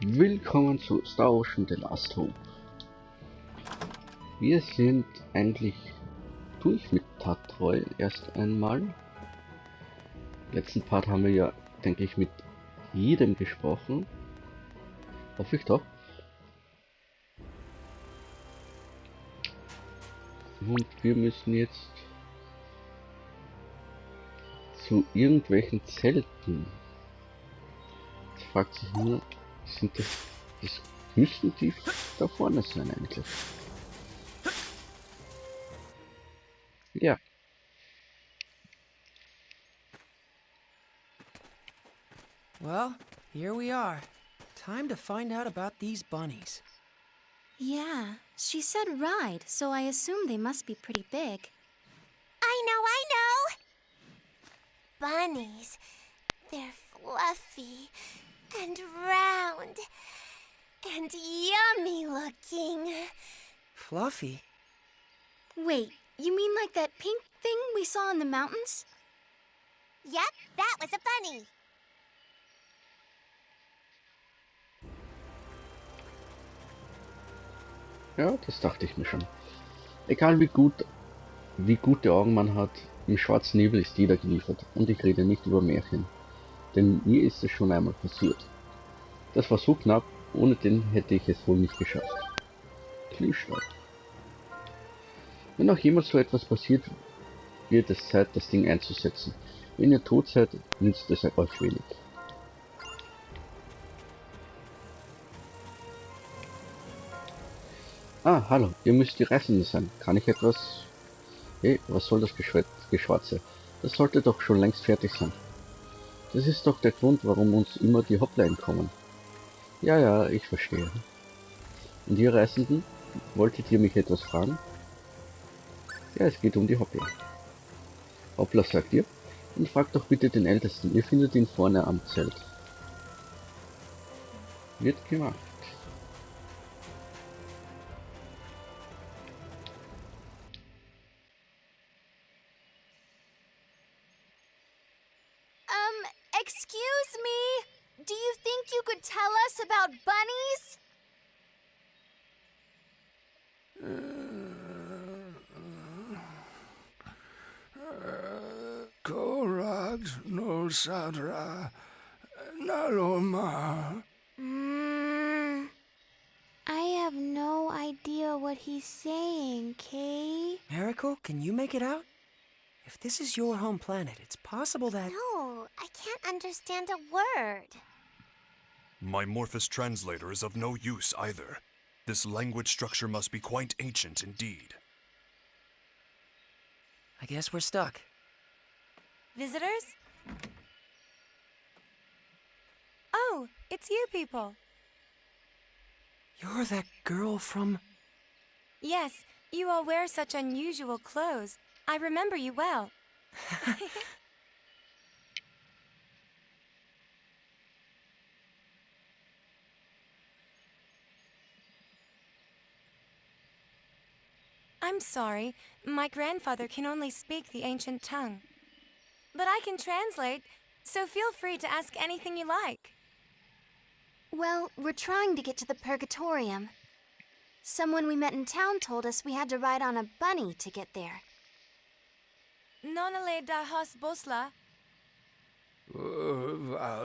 Willkommen zu Star Ocean The Last Hope. Wir sind eigentlich durch mit Tatroi erst einmal. Im letzten Part haben wir ja, denke ich, mit jedem gesprochen. Hoffe ich doch. Und wir müssen jetzt zu irgendwelchen Zelten. Jetzt fragt sich nur, sind das müssten die da vorne sein eigentlich. Ja. Well, here we are. Time to find out about these bunnies. Yeah, she said ride, so I assume they must be pretty big. I know! Bunnies. They're fluffy and round and yummy looking. Fluffy? Wait, you mean like that pink thing we saw in the mountains? Yep, that was a bunny. Ja, das dachte ich mir schon. Egal wie gute Augen man hat, im schwarzen Nebel ist jeder geliefert. Und ich rede nicht über Märchen. Denn mir ist es schon einmal passiert. Das war so knapp, ohne den hätte ich es wohl nicht geschafft. Klischee. Wenn auch jemals so etwas passiert, wird es Zeit, das Ding einzusetzen. Wenn ihr tot seid, nützt es euch wenig. Ah, hallo, ihr müsst die Reisenden sein. Kann ich etwas... Hey, was soll das Geschwatze? Das sollte doch schon längst fertig sein. Das ist doch der Grund, warum uns immer die Hoppler entkommen. Ja, ich verstehe. Und ihr Reisenden, wolltet ihr mich etwas fragen? Ja, es geht um die Hoppler. Hoppler, sagt ihr? Und fragt doch bitte den Ältesten. Ihr findet ihn vorne am Zelt. Wird gemacht. Excuse me? Do you think you could tell us about bunnies? Korad no sadra naloma. I have no idea what he's saying, Kay. Miracle, can you make it out? If this is your home planet, it's possible that... No, I can't understand a word. My Morphous translator is of no use either. This language structure must be quite ancient indeed. I guess we're stuck. Visitors? Oh, it's you people. You're that girl from... Yes, you all wear such unusual clothes. I remember you well. I'm sorry, my grandfather can only speak the ancient tongue. But I can translate, so feel free to ask anything you like. Well, we're trying to get to the Purgatorium. Someone we met in town told us we had to ride on a bunny to get there. Nonale da hos bosla. Valbani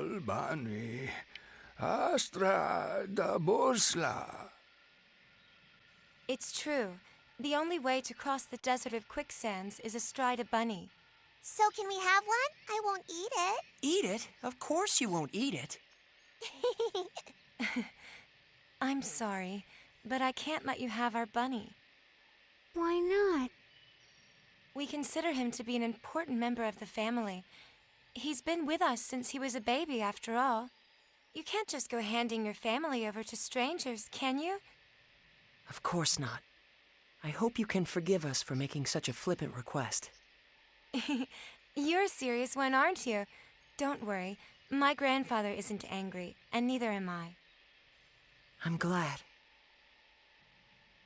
Astra da Bosla. It's true. The only way to cross the desert of quicksands is astride a bunny. So can we have one? I won't eat it. Eat it? Of course you won't eat it. I'm sorry, but I can't let you have our bunny. Why not? We consider him to be an important member of the family. He's been with us since he was a baby, after all. You can't just go handing your family over to strangers, can you? Of course not. I hope you can forgive us for making such a flippant request. You're a serious one, aren't you? Don't worry. My grandfather isn't angry, and neither am I. I'm glad.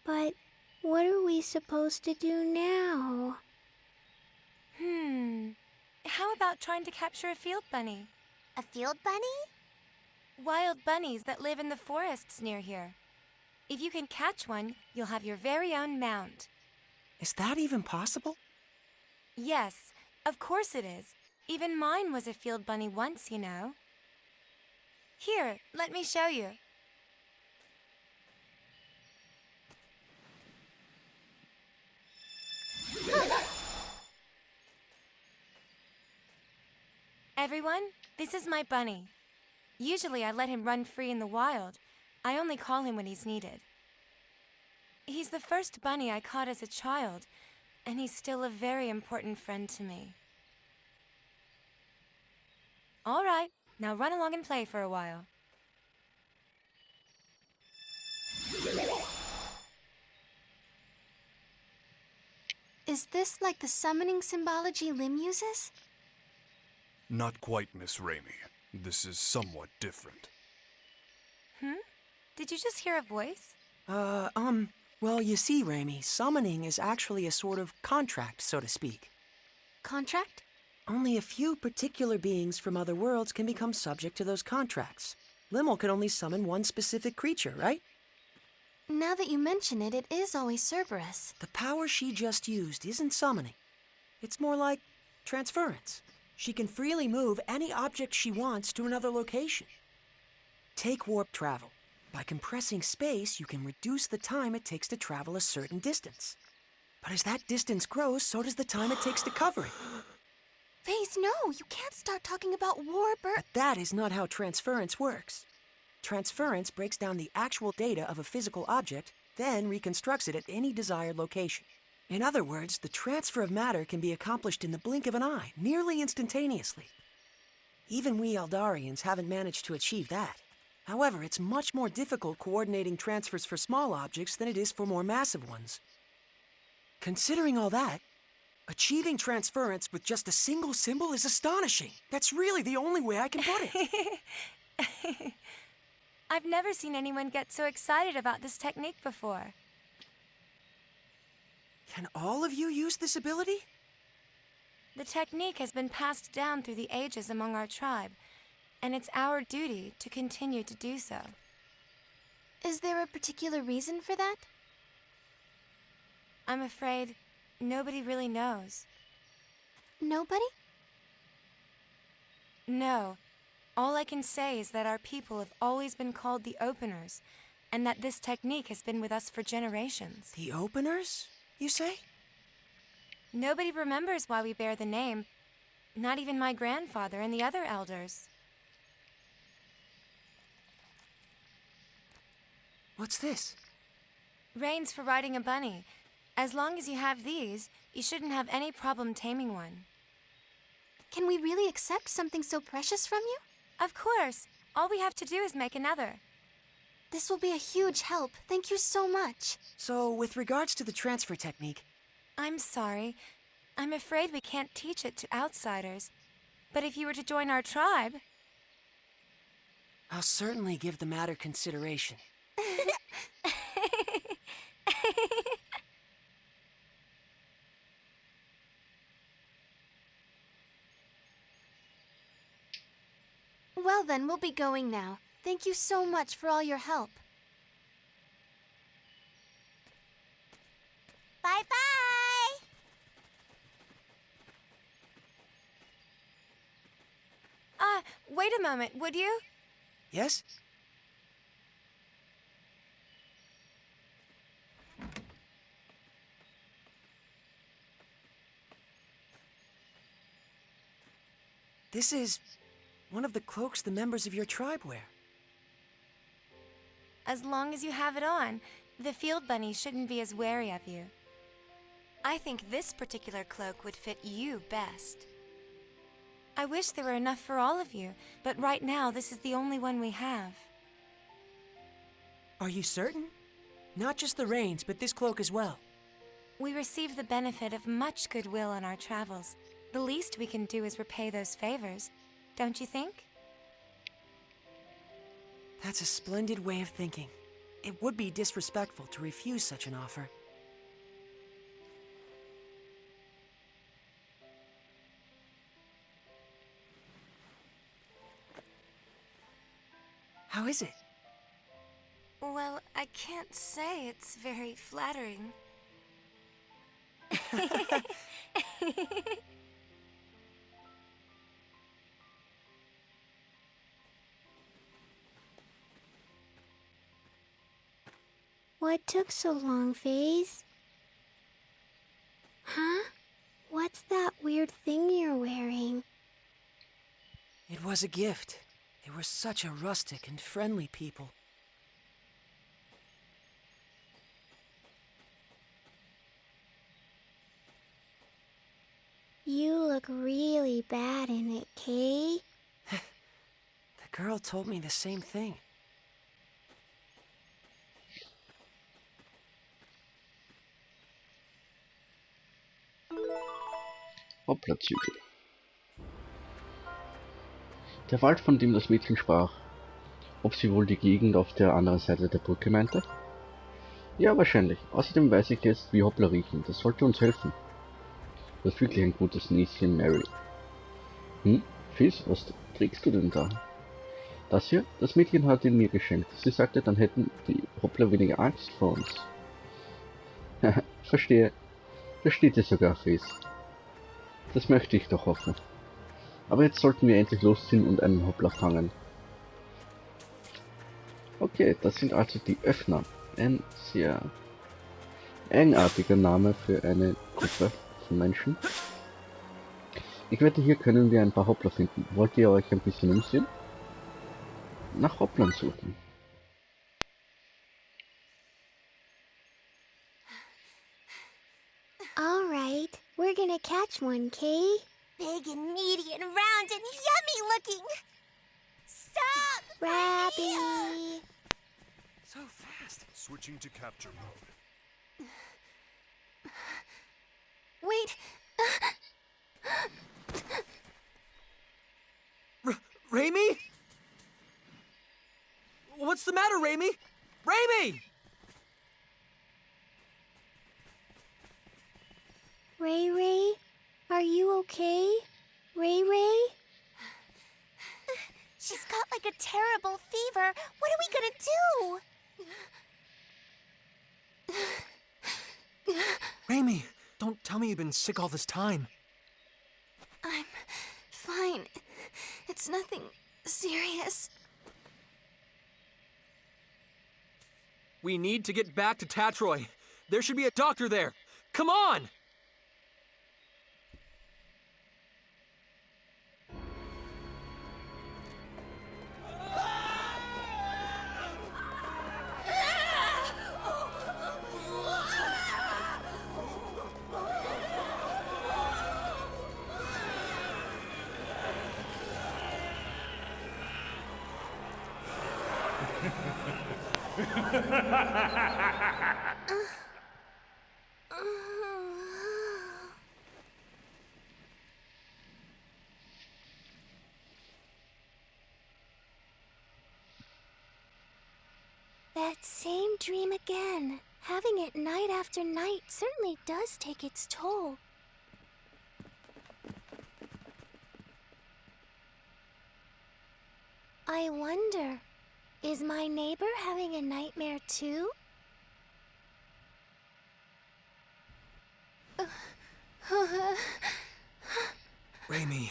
But what are we supposed to do now? How about trying to capture a field bunny? A field bunny? wild bunnies that live in the forests near here. If you can catch one, you'll have your very own mount. Is that even possible? Yes, of course it is. Even mine was a field bunny once, you know. Here, let me show you. Everyone, this is my bunny. Usually I let him run free in the wild. I only call him when he's needed. He's the first bunny I caught as a child, and he's still a very important friend to me. All right, now run along and play for a while. Is this like the summoning symbology Lim uses? Not quite, Miss Reimi. This is somewhat different. Did you just hear a voice? Well, you see, Reimi, summoning is actually a sort of contract, so to speak. Contract? Only a few particular beings from other worlds can become subject to those contracts. Limmel can only summon one specific creature, right? Now that you mention it, it is always Cerberus. The power she just used isn't summoning. It's more like transference. She can freely move any object she wants to another location. Take warp travel. By compressing space, you can reduce the time it takes to travel a certain distance. But as that distance grows, so does the time it takes to cover it. Faze, no, you can't start talking about warp or... But that is not how transference works. Transference breaks down the actual data of a physical object, then reconstructs it at any desired location. In other words, the transfer of matter can be accomplished in the blink of an eye, nearly instantaneously. Even we Eldarians haven't managed to achieve that. However, it's much more difficult coordinating transfers for small objects than it is for more massive ones. Considering all that, achieving transference with just a single symbol is astonishing. That's really the only way I can put it. I've never seen anyone get so excited about this technique before. Can all of you use this ability? The technique has been passed down through the ages among our tribe, and it's our duty to continue to do so. Is there a particular reason for that? I'm afraid nobody really knows. Nobody? No. All I can say is that our people have always been called the Openers, and that this technique has been with us for generations. The Openers, you say? Nobody remembers why we bear the name, not even my grandfather and the other elders. What's this? Reins for riding a bunny. As long as you have these, you shouldn't have any problem taming one. Can we really accept something so precious from you? Of course. All we have to do is make another. This will be a huge help. Thank you so much. So, with regards to the transfer technique... I'm sorry. I'm afraid we can't teach it to outsiders. But if you were to join our tribe... I'll certainly give the matter consideration. Well then, we'll be going now. Thank you so much for all your help. Bye-bye! Wait a moment, would you? Yes? This is one of the cloaks the members of your tribe wear. As long as you have it on, the field bunny shouldn't be as wary of you. I think this particular cloak would fit you best. I wish there were enough for all of you, but right now this is the only one we have. Are you certain? Not just the reins, but this cloak as well. We receive the benefit of much goodwill on our travels. The least we can do is repay those favors, don't you think? That's a splendid way of thinking. It would be disrespectful to refuse such an offer. How is it? Well, I can't say it's very flattering. What took so long, Faze? Huh? What's that weird thing you're wearing? It was a gift. They were such a rustic and friendly people. You look really bad in it, Kay. The girl told me the same thing. Hoppler-Zügel. Der Wald, von dem das Mädchen sprach. Ob sie wohl die Gegend auf der anderen Seite der Brücke meinte? Ja, wahrscheinlich. Außerdem weiß ich jetzt, wie Hoppler riechen. Das sollte uns helfen. Du hast wirklich ein gutes Näschen, Mary. Fizz, was trägst du denn da? Das hier? Das Mädchen hat ihn mir geschenkt. Sie sagte, dann hätten die Hoppler weniger Angst vor uns. Verstehe. Versteht ihr sogar, Fizz. Das möchte ich doch hoffen. Aber jetzt sollten wir endlich losziehen und einen Hoppler fangen. Okay, das sind also die Öffner. Ein sehr eigenartiger Name für eine Gruppe von Menschen. Ich wette, hier können wir ein paar Hoppler finden. Wollt ihr euch ein bisschen umsehen? Nach Hopplern suchen. All right, we're gonna catch one, Kay. Big and meaty and round and yummy looking. Stop! Rabbit. So fast. Switching to capture mode. Wait. Reimi? What's the matter, Reimi? Reimi! Ray Ray, are you okay? Ray Ray? She's got like a terrible fever. What are we gonna do? Reimi, don't tell me you've been sick all this time. I'm fine. It's nothing serious. We need to get back to Tatroy. There should be a doctor there. Come on! That same dream again. Having it night after night certainly does take its toll. I wonder, is my neighbor having a nightmare too? Reimi.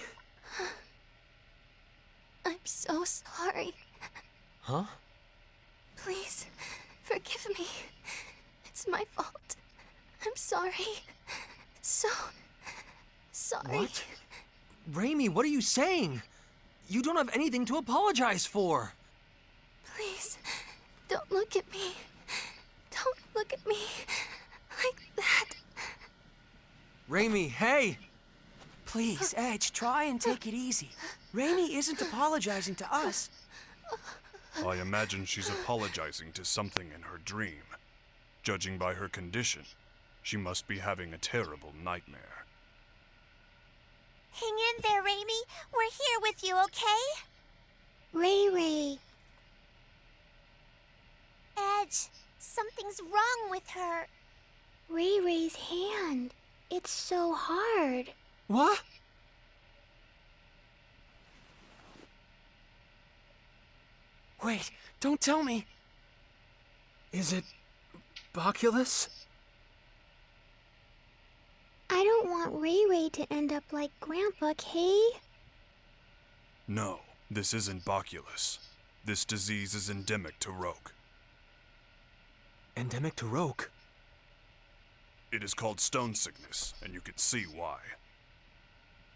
I'm so sorry. Huh? Please, forgive me. It's my fault. I'm sorry. So sorry. What? Reimi, what are you saying? You don't have anything to apologize for. Please, don't look at me. Don't look at me like that. Reimi, hey! Please, Edge, try and take it easy. Reimi isn't apologizing to us. I imagine she's apologizing to something in her dream. Judging by her condition, she must be having a terrible nightmare. Hang in there, Reimi. We're here with you, okay? Ray Ray. Edge, something's wrong with her. Ray Ray's hand. It's so hard. What? Wait, don't tell me. Is it Boculus? I don't want Ray Ray to end up like Grandpa, Kay. No, this isn't Boculus. This disease is endemic to Roke. Endemic to Roke? It is called stone sickness, and you can see why.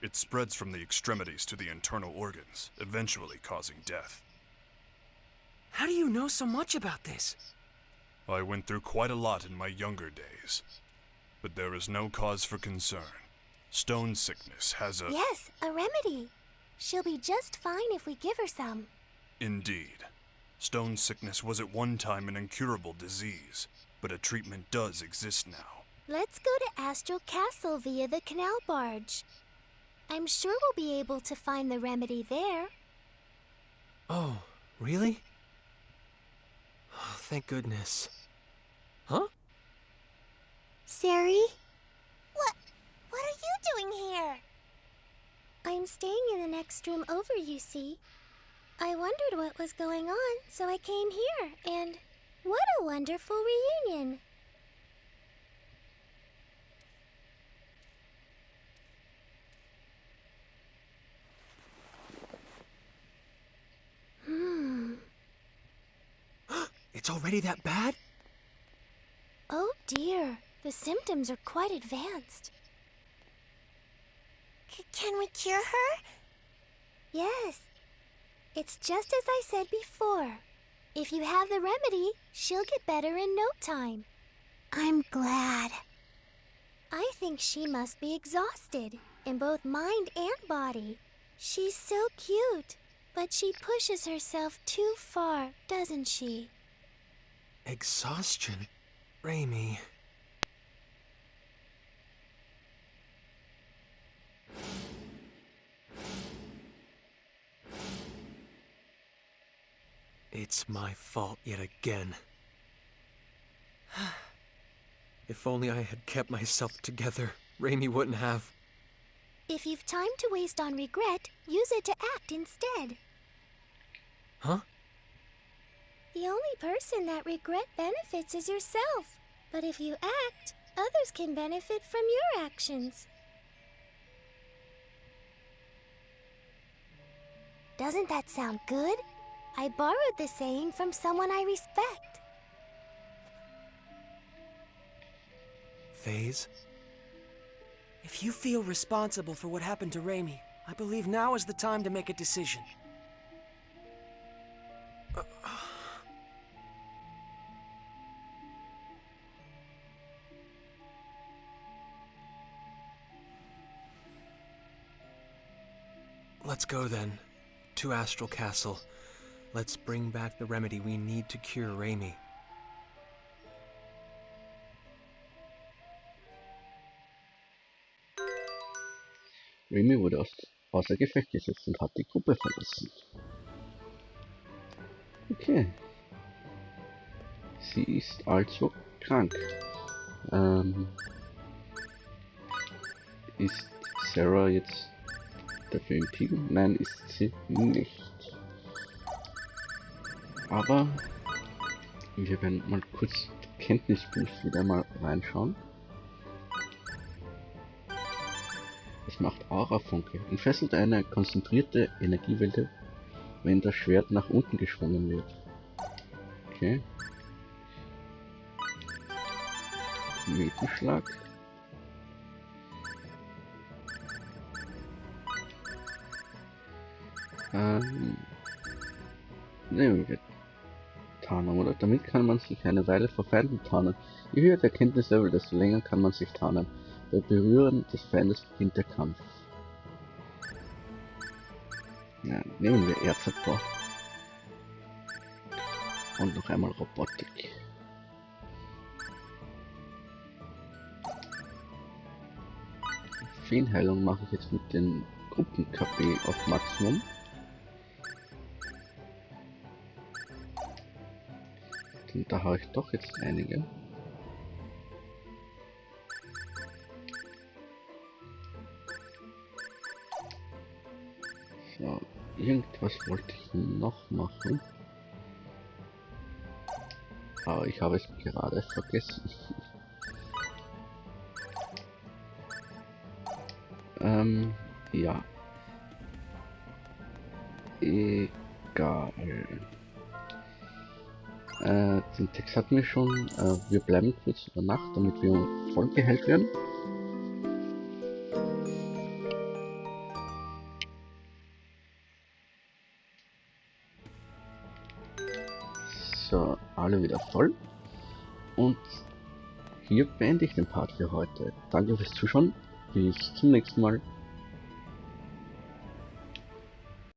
It spreads from the extremities to the internal organs, eventually causing death. How do you know so much about this? I went through quite a lot in my younger days. But there is no cause for concern. Stone sickness has a... Yes, a remedy. She'll be just fine if we give her some. Indeed. Stone sickness was at one time an incurable disease, but a treatment does exist now. Let's go to Astral Castle via the canal barge. I'm sure we'll be able to find the remedy there. Oh, really? Oh, thank goodness. Huh? Sari? What are you doing here? I'm staying in the next room over, you see. I wondered what was going on, so I came here, and what a wonderful reunion. It's already that bad? Oh dear, the symptoms are quite advanced. Can we cure her? Yes. It's just as I said before. If you have the remedy, she'll get better in no time. I'm glad. I think she must be exhausted, in both mind and body. She's so cute, but she pushes herself too far, doesn't she? Exhaustion? Reimi. It's my fault yet again. If only I had kept myself together, Reimi wouldn't have. If you've time to waste on regret, use it to act instead. Huh? The only person that regret benefits is yourself. But if you act, others can benefit from your actions. Doesn't that sound good? I borrowed the saying from someone I respect. Phase? If you feel responsible for what happened to Reimi, I believe now is the time to make a decision. Let's go then, to Astral Castle. Let's bring back the remedy we need to cure Reimi. Reimi wurde außer Gefecht gesetzt und hat die Gruppe verlassen. Okay. Sie ist also krank. Ist Sarah jetzt dafür im Team? Nein, ist sie nicht. Aber wir werden mal kurz Kenntnisbuch wieder mal reinschauen. Es macht Aurafunke. Entfesselt eine konzentrierte Energiewelle, wenn das Schwert nach unten geschwungen wird. Okay. Metenschlag. Ne, Tarnung, oder? Damit kann man sich eine Weile vor Feinden tarnen. Je höher der Kenntnislevel, desto länger kann man sich tarnen. Bei Berühren des Feindes beginnt der Kampf. Ja, nehmen wir Erzabbau. Und noch einmal Robotik. Feenheilung mache ich jetzt mit den Gruppen-KP auf Maximum. Und da habe ich doch jetzt einige. So, irgendwas wollte ich noch machen. Aber ich habe es gerade vergessen. Ja. Egal. Den Text hatten wir schon. Wir bleiben kurz über Nacht, damit wir voll geheilt werden. So, alle wieder voll. Und hier beende ich den Part für heute. Danke fürs Zuschauen. Bis zum nächsten Mal.